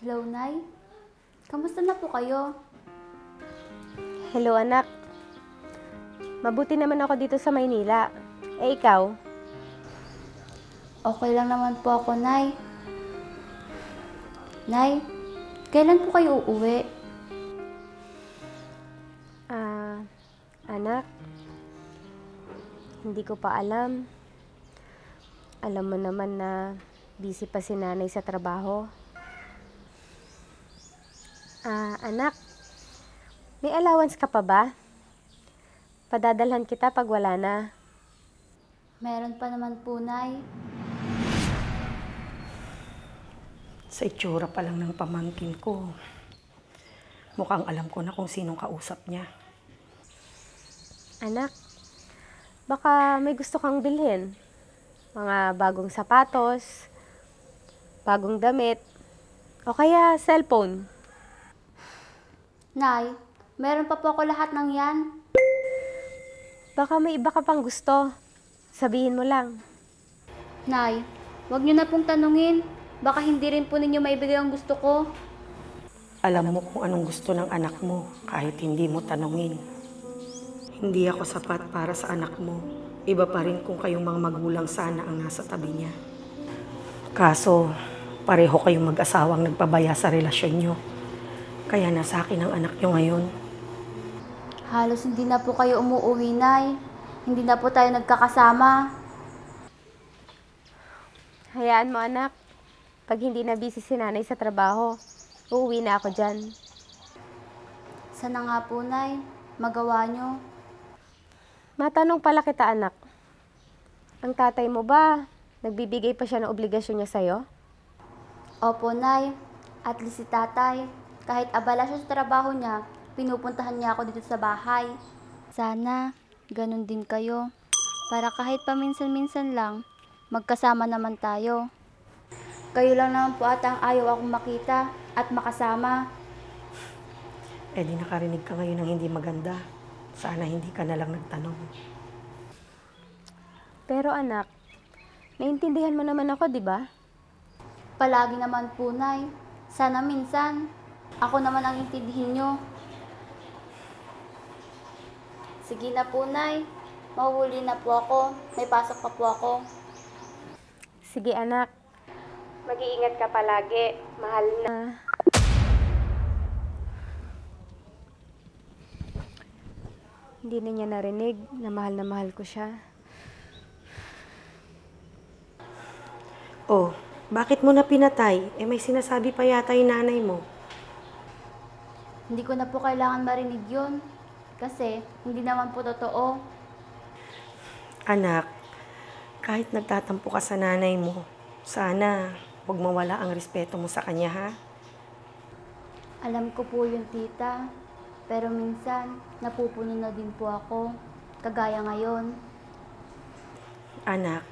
Hello, Nay. Kamusta na po kayo? Hello anak. Mabuti naman ako dito sa Maynila. Eh ikaw? Okay lang naman po ako, Nay. Nay, kailan po kayo uuwi? Anak, hindi ko pa alam. Alam mo naman na busy pa si nanay sa trabaho. Anak, may allowance ka pa ba? Padadalhan kita pag wala na. Meron pa naman po, Nay. Sa itsura pa lang ng pamangkin ko, mukhang alam ko na kung sinong kausap niya. Anak, baka may gusto kang bilhin. Mga bagong sapatos, bagong damit, o kaya cellphone. Nay, meron pa po ako lahat ng yan. Baka may iba ka pang gusto. Sabihin mo lang. Nay, wag niyo na pong tanungin. Baka hindi rin po ninyo maibigay ang gusto ko. Alam mo kung anong gusto ng anak mo kahit hindi mo tanungin. Hindi ako sapat para sa anak mo. Iba pa rin kung kayong mga magulang sana ang nasa tabi niya. Kaso, pareho kayong mag-asawang nagpabaya sa relasyon niyo. Kaya nasa akin ang anak niyo ngayon. Halos hindi na po kayo umuwi, Nay. Hindi na po tayo nagkakasama. Hayaan mo anak. Pag hindi na busy si nanay sa trabaho, uuwi na ako dyan. Sana nga po, Nay. Magawa niyo. Matanong pala kita anak. Ang tatay mo ba, nagbibigay pa siya ng obligasyon niya sa'yo? Opo, Nay. At least si tatay, kahit abala siya sa trabaho niya, pinupuntahan niya ako dito sa bahay. Sana, ganun din kayo. Para kahit paminsan-minsan lang, magkasama naman tayo. Kayo lang naman po ata ang ayaw akong makita at makasama. Eh di nakarinig ka ngayon ng hindi maganda. Sana hindi ka na lang nagtanong. Pero anak, naintindihan mo naman ako, di ba? Palagi naman po, Nay. Sana minsan, ako naman ang intindihin nyo. Sige na po, Nay. Mahuhuli na po ako. May pasok pa po ako. Sige anak, mag-iingat ka palagi. Mahal na. Hindi na niya narinig na mahal ko siya. Oh, bakit mo na pinatay? Eh may sinasabi pa yata yung nanay mo. Hindi ko na po kailangan marinig yun. Kasi hindi naman po totoo. Anak, kahit nagtatampo ka sa nanay mo, sana huwag mawala ang respeto mo sa kanya, ha? Alam ko po yun, tita. Pero minsan, napupuno na din po ako. Kagaya ngayon. Anak,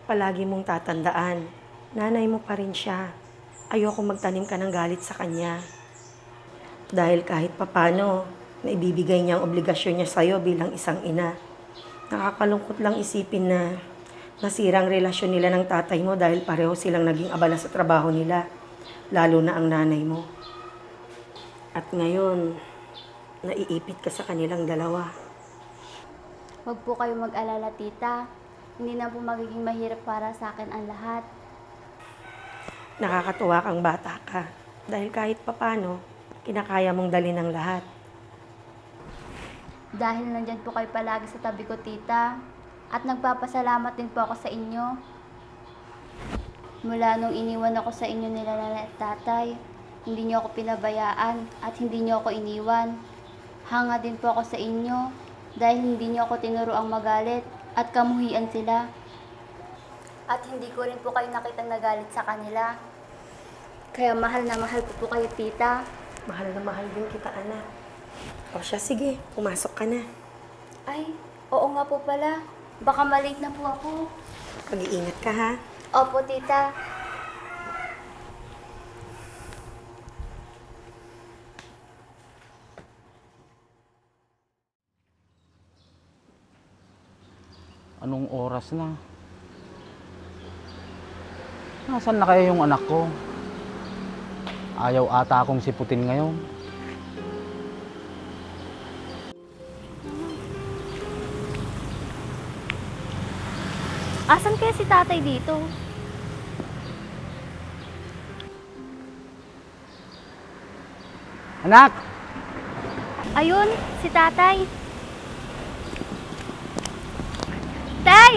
palagi mong tatandaan, nanay mo pa rin siya. Ayoko magtanim ka ng galit sa kanya. Dahil kahit papano, naibibigay niya ang obligasyon niya sa'yo bilang isang ina. Nakakalungkot lang isipin na nasirang relasyon nila ng tatay mo dahil pareho silang naging abala sa trabaho nila, lalo na ang nanay mo. At ngayon, naiipit ka sa kanilang dalawa. Huwag po kayo mag-alala, tita. Hindi na po magiging mahirap para sa akin ang lahat. Nakakatuwa kang bata ka dahil kahit papano, kinakaya mong dali ng lahat. Dahil nandyan po kayo palagi sa tabi ko, tita. At nagpapasalamat din po ako sa inyo. Mula nung iniwan ako sa inyo nila nanay at tatay, hindi niyo ako pinabayaan at hindi niyo ako iniwan. Hanga din po ako sa inyo dahil hindi niyo ako tinuruang magalit at kamuhian sila. At hindi ko rin po kayo nakitang nagalit sa kanila. Kaya mahal na mahal ko po kayo, tita. Mahal na mahal din kita, anak. O siya, sige, pumasok ka na. Ay, oo nga po pala. Baka malate na po ako. Mag-iingat ka, ha? Opo, tita. Anong oras na? Nasaan na kaya yung anak ko? Ayaw ata akong siputin ngayon. Asan kaya si tatay dito? Anak! Ayun, si tatay. Tay!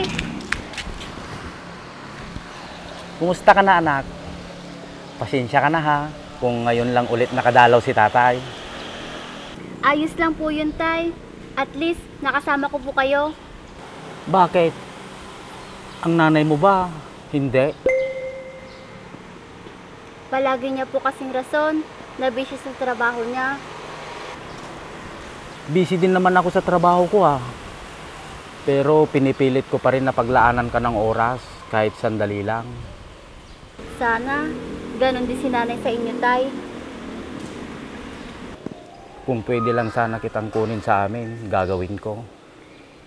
Kumusta ka na, anak? Pasensya ka na ha, kung ngayon lang ulit nakadalaw si tatay. Ayos lang po yun, tay. At least, nakasama ko po kayo. Bakit? Ang nanay mo ba? Hindi. Palagi niya po kasing rason na busy sa trabaho niya. Busy din naman ako sa trabaho ko ah. Pero pinipilit ko pa rin na paglaanan ka ng oras, kahit sandali lang. Sana, ganun din si nanay sa inyo, tay. Kung pwede lang sana kitang kunin sa amin, gagawin ko.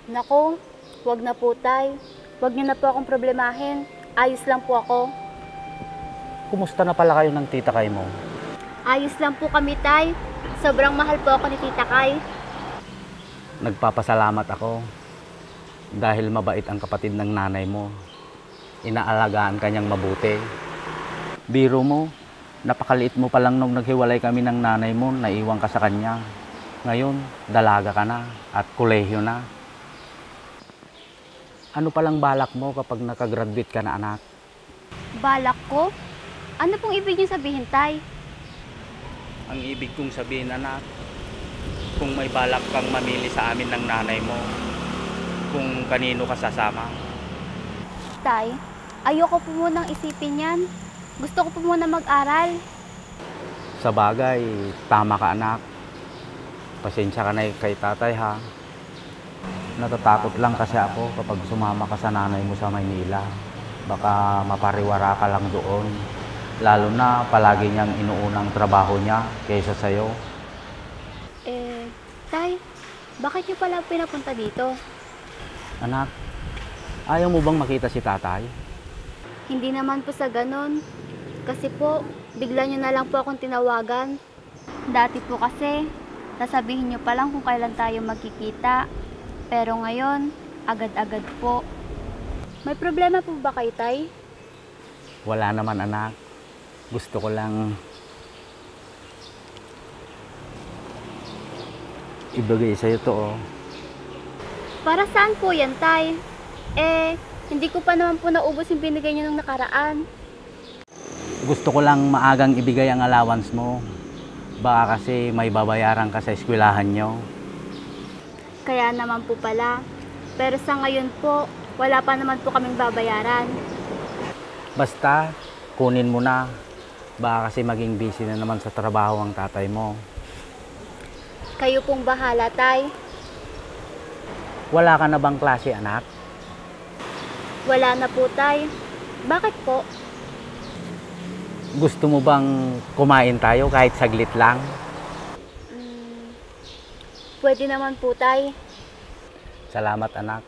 Naku, wag na po, tay. Wag niyo na po akong problemahin. Ayos lang po ako. Kumusta na pala kayo ng tita Kay mo? Ayos lang po kami, tay. Sobrang mahal po ako ni Tita Kay. Nagpapasalamat ako dahil mabait ang kapatid ng nanay mo. Inaalagaan ka niyang mabuti. Biro mo, napakaliit mo pa lang nung naghiwalay kami ng nanay mo, naiwan ka sa kanya. Ngayon, dalaga ka na at kolehiyo na. Ano palang balak mo kapag nakagraduate ka na, anak? Balak ko? Ano pong ibig niyo sabihin, tay? Ang ibig kong sabihin, anak, kung may balak kang mamili sa amin ng nanay mo, kung kanino ka sasama. Tay, ayoko po munang isipin yan. Gusto ko po muna mag-aral. Sa bagay, tama ka, anak. Pasensya ka na kay tatay ha. Natatakot lang kasi ako kapag sumama ka sa nanay mo sa Maynila. Baka mapariwara ka lang doon. Lalo na palagi niyang inuunang trabaho niya kaysa sa'yo. Tay, bakit niyo pala pinapunta dito? Anak, ayaw mo bang makita si tatay? Hindi naman po sa ganon. Kasi po, bigla niyo na lang po akong tinawagan. Dati po kasi, sasabihin niyo pa lang kung kailan tayo magkikita. Pero ngayon, agad-agad po. May problema po ba kayo, tay? Wala naman, anak. Gusto ko lang ibigay sa'yo to, oh. Para saan po yan, tay? Hindi ko pa naman po naubos yung binigay niyo nung nakaraan. Gusto ko lang maagang ibigay ang allowance mo. Baka kasi may babayaran ka sa eskwelahan nyo. Kaya naman po pala. Pero sa ngayon po, wala pa naman po kaming babayaran. Basta, kunin mo na. Baka kasi maging busy na naman sa trabaho ang tatay mo. Kayo pong bahala, tay. Wala ka na bang klase, anak? Wala na po, tay. Bakit po? Gusto mo bang kumain tayo kahit saglit lang? Pwede naman po, tay. Salamat, anak.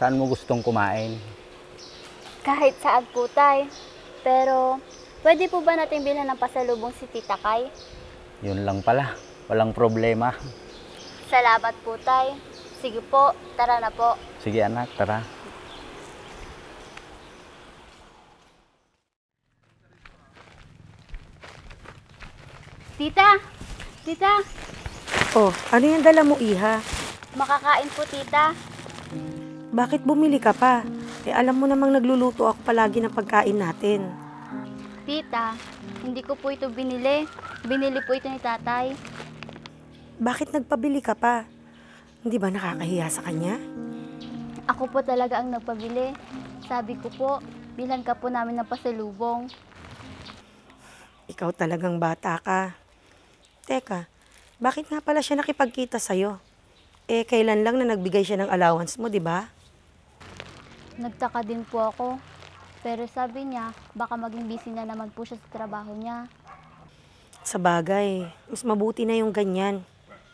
Saan mo gustong kumain? Kahit saan po, tay. Pero, pwede po ba natin bilhan ng pasalubong si Tita Kay? Yun lang pala. Walang problema. Salamat po, tay. Sige po, tara na po. Sige, anak, tara. Tita! Tita! Oh, ano yung dala mo, Iha? Makakain po, tita. Bakit bumili ka pa? Alam mo namang nagluluto ako palagi ng pagkain natin. Tita, hindi ko po ito binili. Binili po ito ni tatay. Bakit nagpabili ka pa? Hindi ba nakakahiya sa kanya? Ako po talaga ang nagpabili. Sabi ko po, bilhan ka po namin ng pasalubong. Ikaw talagang bata ka. Teka, bakit nga pala siya nakipagkita sa'yo? Kailan lang na nagbigay siya ng allowance mo, di ba? Nagtaka din po ako. Pero sabi niya, baka maging busy na naman po siya sa trabaho niya. Sa bagay, mas mabuti na yung ganyan.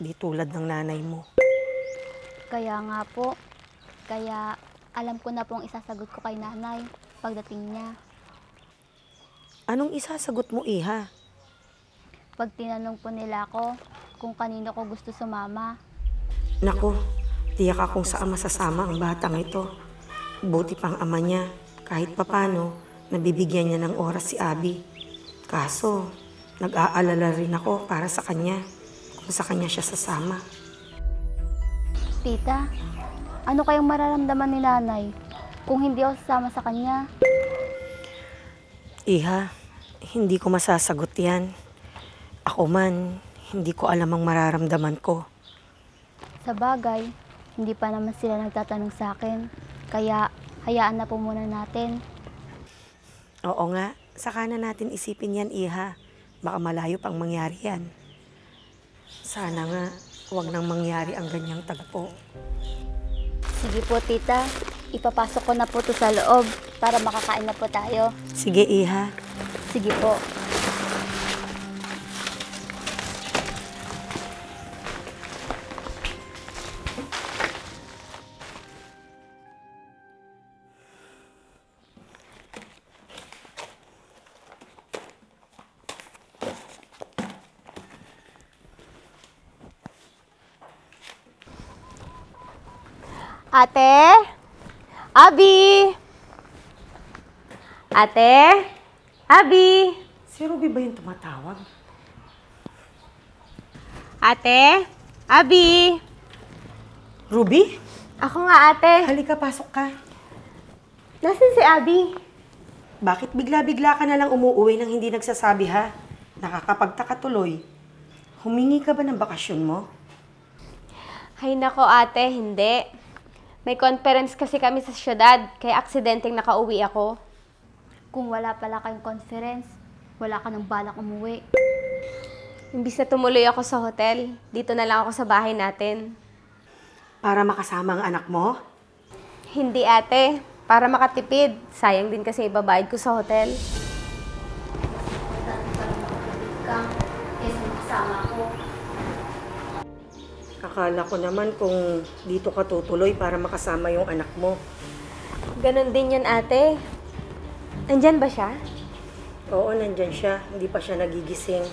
Di tulad ng nanay mo. Kaya nga po, kaya alam ko na pong isasagot ko kay nanay pagdating niya. Anong isasagot mo, Iha? pag tinanong po nila ako kung kanino ko gusto sumama. Naku, tiyak akong saan masasama ang batang ito. Buti pang ama niya, kahit papano, nabibigyan niya ng oras si Abby. Kaso, nag-aalala rin ako para sa kanya, kung sa kanya siya sasama. Tita, ano kayang mararamdaman ni nanay kung hindi ako sasama sa kanya? Iha, hindi ko masasagot yan. Ako man, hindi ko alam ang mararamdaman ko. Sa bagay, hindi pa naman sila nagtatanong sa akin. Kaya, hayaan na po muna natin. Oo nga, saka na natin isipin yan, Iha. Baka malayo pang mangyari yan. Sana nga, huwag nang mangyari ang ganyang tagpo. Sige po, tita. Ipapasok ko na po to sa loob para makakain na po tayo. Sige, Iha. Sige po. Ate? Abby? Ate? Abby? Si Ruby ba yung tumatawag? Ate? Abby? Ruby? Ako nga, ate. Halika, pasok ka. Nasaan si Abby? Bakit bigla-bigla ka na lang umuuwi nang hindi nagsasabi, ha? Nakakapagtaka tuloy. Humingi ka ba ng bakasyon mo? Hay nako, ate, hindi. May conference kasi kami sa syudad, kaya aksidenteng nakauwi ako. Kung wala pala kayong conference, wala ka nang balak umuwi. Imbis na tumuloy ako sa hotel, dito na lang ako sa bahay natin. Para makasama ang anak mo? Hindi, ate. Para makatipid. Sayang din kasi ibabayad ko sa hotel. Akala ko naman kung dito ka tutuloy para makasama yung anak mo. Ganon din yun, ate. Andyan ba siya? Oo, nandyan siya. Hindi pa siya nagigising.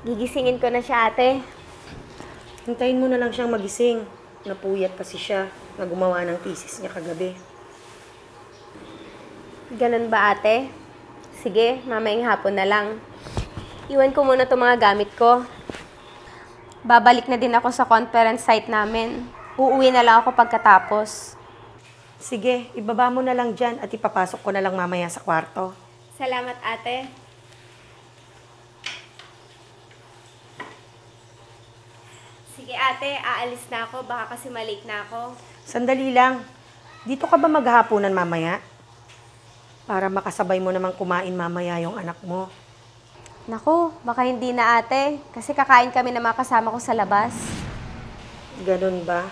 Gigisingin ko na siya, ate. Hintayin mo na lang siyang magising. Napuyat kasi siya na gumawa ng thesis niya kagabi. Ganon ba, ate? Sige, mamayang hapon na lang. Iwan ko muna itong mga gamit ko. Babalik na din ako sa conference site namin. Uuwi na lang ako pagkatapos. Sige, ibaba mo na lang dyan at ipapasok ko na lang mamaya sa kwarto. Salamat, ate. Sige, ate. Aalis na ako. Baka kasi malate na ako. Sandali lang. Dito ka ba maghahaponan mamaya? Para makasabay mo namang kumain mamaya yung anak mo. Naku, baka hindi na, ate. Kasi kakain kami na mga kasama ko sa labas. Ganun ba?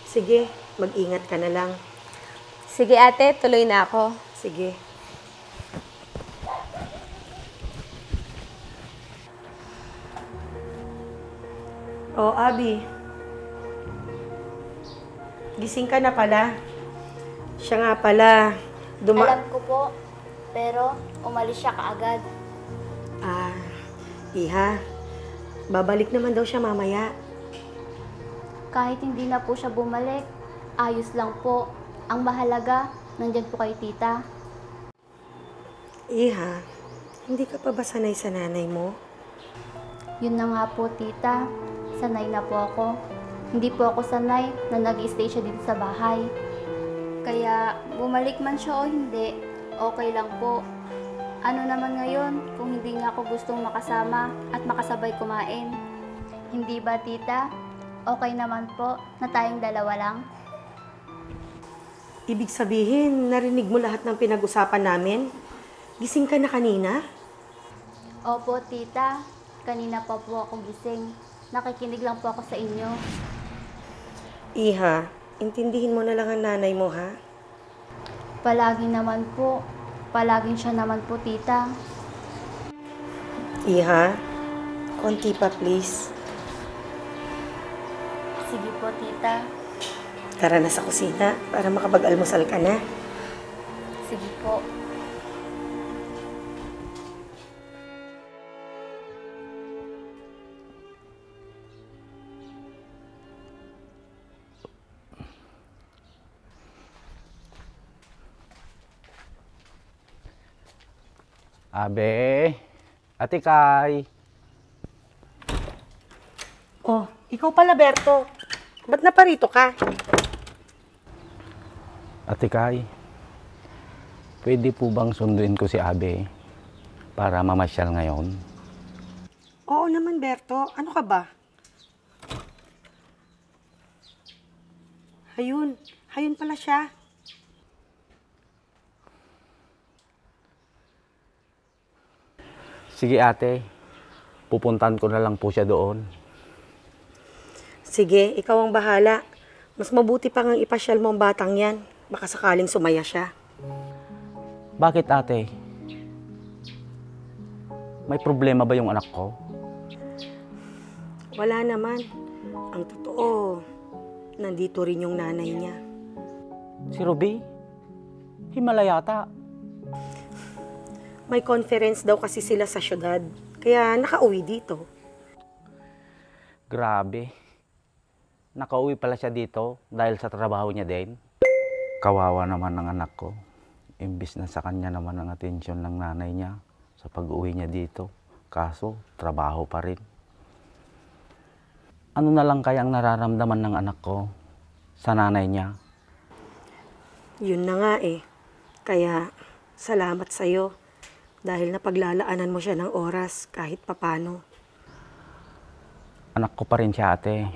Sige, mag-ingat ka na lang. Sige, ate. Tuloy na ako. Sige. Oh, Abby. Gising ka na pala. Siya nga pala. Alam ko po, pero umalis siya kaagad. Ah, Iha. Babalik naman daw siya mamaya. Kahit hindi na po siya bumalik, ayos lang po. Ang mahalaga, nandyan po kay tita. Iha, hindi ka pa ba sanay sa nanay mo? Yun na nga po, tita. Sanay na po ako. Hindi po ako sanay na nag-stay siya dito sa bahay. Kaya bumalik man siya o hindi, okay lang po. Ano naman ngayon kung hindi niya ako gustong makasama at makasabay kumain? Hindi ba, tita? Okay naman po na tayong dalawa lang? Ibig sabihin, narinig mo lahat ng pinag-usapan namin? Gising ka na kanina? Opo, tita. Kanina pa po ako gising. Nakikinig lang po ako sa inyo. Iha, intindihin mo na lang ang nanay mo, ha? Palagi naman po. Palaging siya naman po, tita. Iha, konti pa please. Sige po, tita. Tara na sa kusina para makapag-almusal ka na. Sige po. Abe, Ate Kay. Oh, ikaw pala, Berto. Ba't naparito ka? Ate Kay, pwede po bang sunduin ko si Abe para mamasyal ngayon? Oo naman, Berto. Ano ka ba? Hayun. Hayun pala siya. Sige ate, pupuntahan ko na lang po siya doon. Sige, ikaw ang bahala. Mas mabuti pa ngang ipasyal mo ang batang yan. Baka sakaling sumaya siya. Bakit ate? May problema ba yung anak ko? Wala naman. Ang totoo, nandito rin yung nanay niya. Si Ruby? Himala yata. May conference daw kasi sila sa syudad. Kaya nakauwi dito. Grabe. Nakauwi pala siya dito dahil sa trabaho niya din. Kawawa naman ng anak ko. Imbis na sa kanya naman ang atensyon ng nanay niya sa pag-uwi niya dito. Kaso, trabaho pa rin. Ano na lang kaya ang nararamdaman ng anak ko sa nanay niya? Yun na nga eh. Kaya, salamat sa'yo. Dahil napaglalaanan mo siya ng oras kahit papano. Anak ko pa rin siya ate.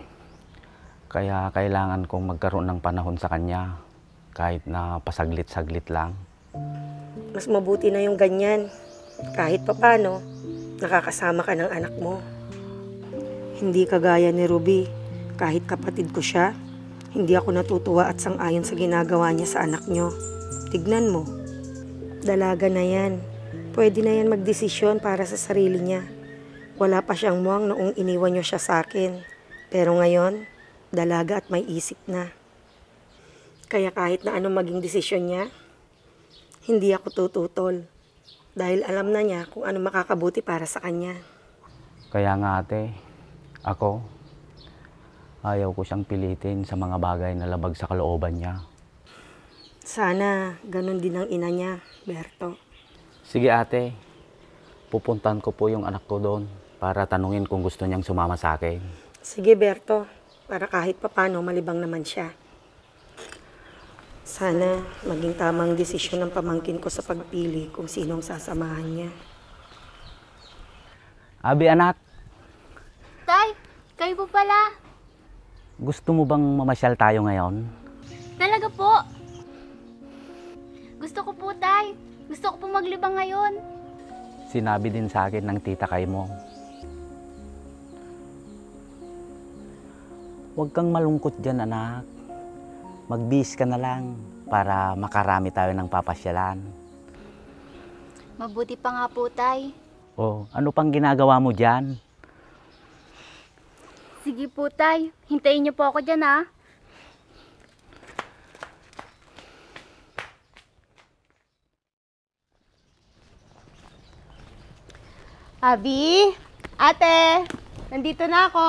Kaya kailangan kong magkaroon ng panahon sa kanya. Kahit na pasaglit-saglit lang. Mas mabuti na yung ganyan. Kahit papano, nakakasama ka ng anak mo. Hindi kagaya ni Ruby. Kahit kapatid ko siya, hindi ako natutuwa at sang-ayon sa ginagawa niya sa anak niyo. Tignan mo. Dalaga na yan. Pwede na yan magdesisyon para sa sarili niya. Wala pa siyang muwang noong iniwan niyo siya sa akin. Pero ngayon, dalaga at may isip na. Kaya kahit na anong maging desisyon niya, hindi ako tututol. Dahil alam na niya kung ano makakabuti para sa kanya. Kaya nga ate, ako, ayaw ko siyang pilitin sa mga bagay na labag sa kalooban niya. Sana ganun din ang ina niya, Berto. Sige ate, pupuntahan ko po yung anak ko doon para tanungin kung gusto niyang sumama sa akin. Sige, Berto. Para kahit papano malibang naman siya. Sana maging tamang desisyon ng pamangkin ko sa pagpili kung sinong sasamahan niya. Abi anak, Tay, kayo po pala. gusto mo bang mamasyal tayo ngayon? Talaga po. Gusto ko po, Tay. Gusto ko po maglibang ngayon. Sinabi din sa akin ng tita Kay mo. Huwag kang malungkot dyan anak. Magbihis ka na lang para makarami tayo ng papasyalan. Mabuti pa nga po, Tay. O, ano pang ginagawa mo dyan? Sige po, Tay. Hintayin niyo po ako dyan, ha? Abi, ate, nandito na ako.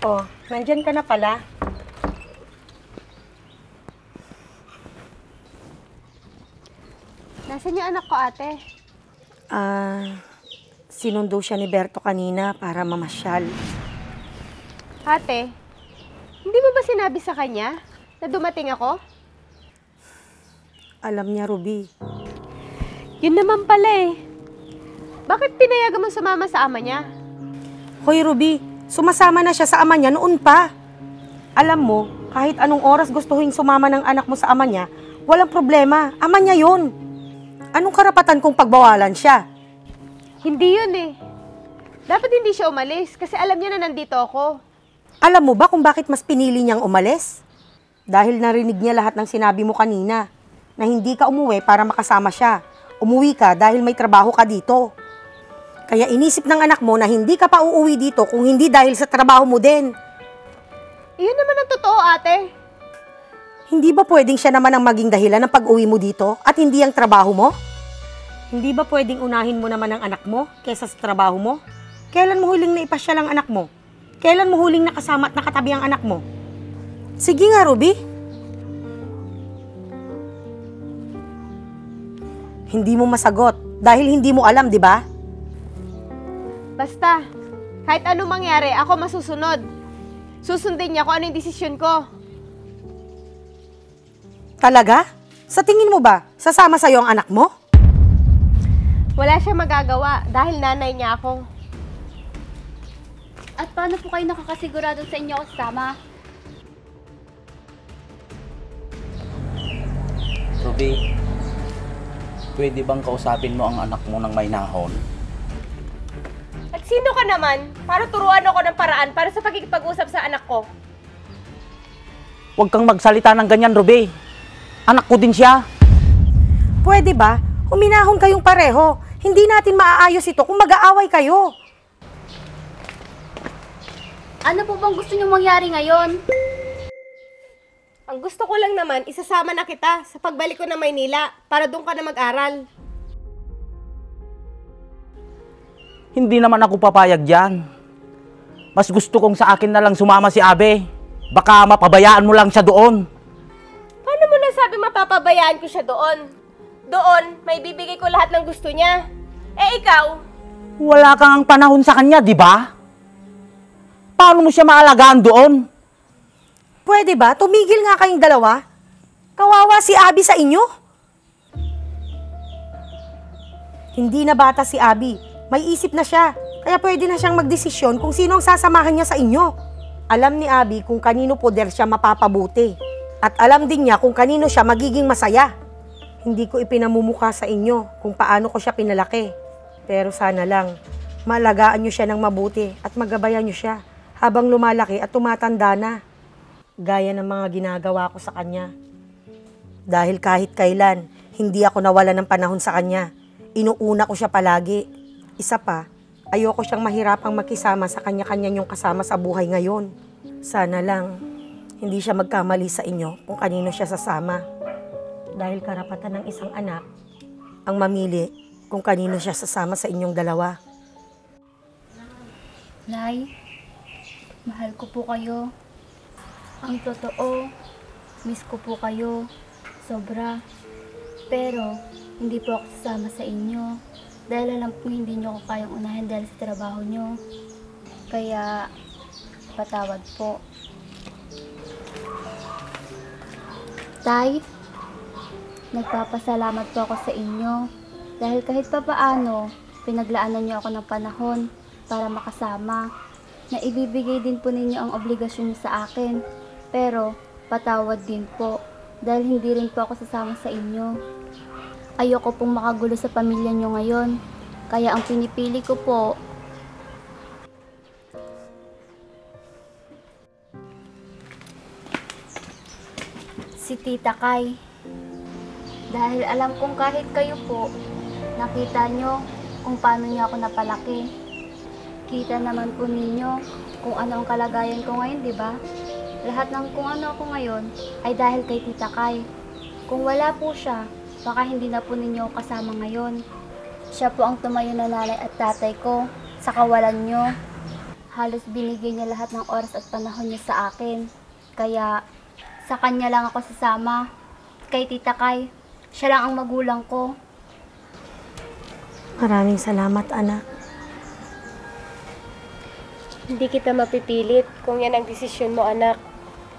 Oh, nandyan ka na pala. Nasaan yung anak ko, ate? Sinundo siya ni Berto kanina para mamasyal. Ate, hindi mo ba sinabi sa kanya na dumating ako? Alam niya, Ruby. Yun naman pala eh. Bakit pinayagan mo sumama sa ama niya? Hoy, Ruby, sumasama na siya sa ama niya noon pa. Alam mo, kahit anong oras gustuhin sumama ng anak mo sa ama niya, walang problema. Ama niya yun. Anong karapatan kung pagbawalan siya? Hindi yun eh. Dapat hindi siya umalis kasi alam niya na nandito ako. Alam mo ba kung bakit mas pinili niyang umalis? Dahil narinig niya lahat ng sinabi mo kanina, na hindi ka umuwi para makasama siya. Umuwi ka dahil may trabaho ka dito. Kaya inisip ng anak mo na hindi ka pa uuwi dito kung hindi dahil sa trabaho mo din. Iyon naman ang totoo, ate. Hindi ba pwedeng siya naman ang maging dahilan ng pag-uwi mo dito at hindi ang trabaho mo? Hindi ba pwedeng unahin mo naman ang anak mo kaysa sa trabaho mo? Kailan mo huling naipasyal ang anak mo? Kailan mo huling nakasama at nakatabi ang anak mo? Sige nga, Ruby. Hindi mo masagot dahil hindi mo alam, di ba? Basta, kahit anong mangyari, ako masusunod. Susundin niya kung ano yung desisyon ko. Talaga? Sa tingin mo ba, sasama sa'yo ang anak mo? Wala siya magagawa dahil nanay niya ako. At paano po kayo nakakasigurado sa inyo kasama? Ruby, pwede bang kausapin mo ang anak mo ng may nahon? At sino ka naman para turuan ako ng paraan para sa pagkikipag-usap sa anak ko? Huwag kang magsalita ng ganyan, Ruby. Anak ko din siya. Pwede ba? Huminahon kayong pareho. Hindi natin maaayos ito kung mag-aaway kayo. Ano po bang gusto niyong mangyari ngayon? Ang gusto ko lang naman, isasama na kita sa pagbalik ko ng Maynila para doon ka na mag-aral. Hindi naman ako papayag dyan. Mas gusto kong sa akin na lang sumama si Abe. Baka mapabayaan mo lang siya doon. Paano mo nasabi mapapabayaan ko siya doon? Doon, may bibigay ko lahat ng gusto niya. Eh ikaw? Wala kang panahon sa kanya, di ba? Paano mo siya maalagaan doon? Pwede ba? Tumigil nga kayong dalawa. Kawawa si Abby sa inyo. Hindi na bata si Abby. May isip na siya. Kaya pwede na siyang magdesisyon kung sino ang sasamahan niya sa inyo. Alam ni Abby kung kanino poder siya mapapabuti. At alam din niya kung kanino siya magiging masaya. Hindi ko ipinamumukha sa inyo kung paano ko siya pinalaki. Pero sana lang, maalagaan niyo siya ng mabuti at magabayan niyo siya habang lumalaki at tumatanda na. Gaya ng mga ginagawa ko sa kanya. Dahil kahit kailan, hindi ako nawala ng panahon sa kanya. Inuuna ko siya palagi. Isa pa, ayoko siyang mahirapang makisama sa kanya-kanya niyong kasama sa buhay ngayon. Sana lang, hindi siya magkamali sa inyo kung kanino siya sasama. Dahil karapatan ng isang anak ang mamili kung kanino siya sasama sa inyong dalawa. Nay, mahal ko po kayo. Ang totoo, miss ko po kayo. Sobra. Pero, hindi po ako sasama sa inyo. Dahil alam ko hindi nyo ako kayang unahin dahil sa trabaho nyo. Kaya, patawad po. Tay, nagpapasalamat po ako sa inyo. Dahil kahit papaano, pinaglaanan nyo ako ng panahon para makasama. Na ibibigay din po ninyo ang obligasyon nyo sa akin. Pero, patawad din po. Dahil hindi rin po ako sasama sa inyo. Ayoko pong makagulo sa pamilya nyo ngayon. Kaya ang pinipili ko po, si Tita Kay. Dahil alam kong kahit kayo po, nakita nyo kung paano niyo ako napalaki. Kita naman po ninyo kung ano ang kalagayan ko ngayon, di ba? Lahat ng kung ano ako ngayon ay dahil kay Tita Kay. Kung wala po siya, baka hindi na po ninyo ako kasama ngayon. Siya po ang tumayo na nanay at tatay ko sa kawalan nyo. Halos binigay niya lahat ng oras at panahon niya sa akin. Kaya sa kanya lang ako sasama. Kay Tita Kay, siya lang ang magulang ko. Maraming salamat, anak. Hindi kita mapipilit kung yan ang desisyon mo, anak.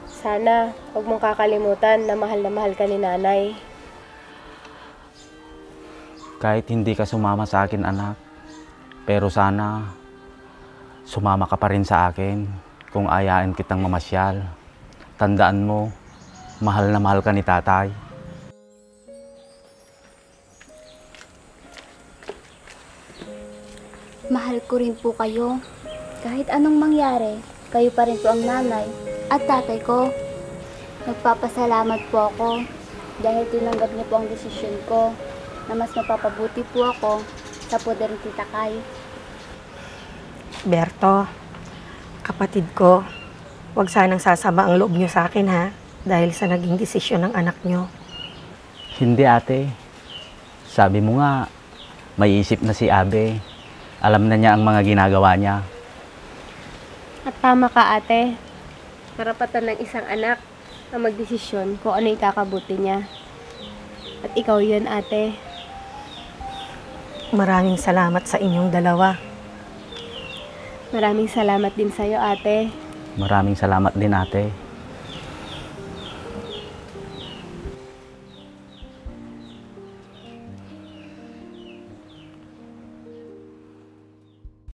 Sana, huwag mong kakalimutan na mahal ka ni nanay. Kahit hindi ka sumama sa akin, anak. Pero sana, sumama ka pa rin sa akin kung ayain kitang mamasyal. Tandaan mo, mahal na mahal ka ni tatay. Mahal ko rin po kayo. Kahit anong mangyari, kayo pa rin po ang nanay at tatay ko. Nagpapasalamat po ako dahil tinanggap niyo po ang desisyon ko na mas mapapabuti po ako sa poder ni Tita Kay. Berto, kapatid ko, huwag sanang sasama ang loob niyo sa akin, ha? Dahil sa naging desisyon ng anak niyo. Hindi, ate. Sabi mo nga, may isip na si Abe. Alam na niya ang mga ginagawa niya. At tama ka, ate. Karapatan ng isang anak na magdesisyon kung ano yung kakabuti niya. At ikaw yun, ate. Maraming salamat sa inyong dalawa. Maraming salamat din sa'yo, ate. Maraming salamat din ate.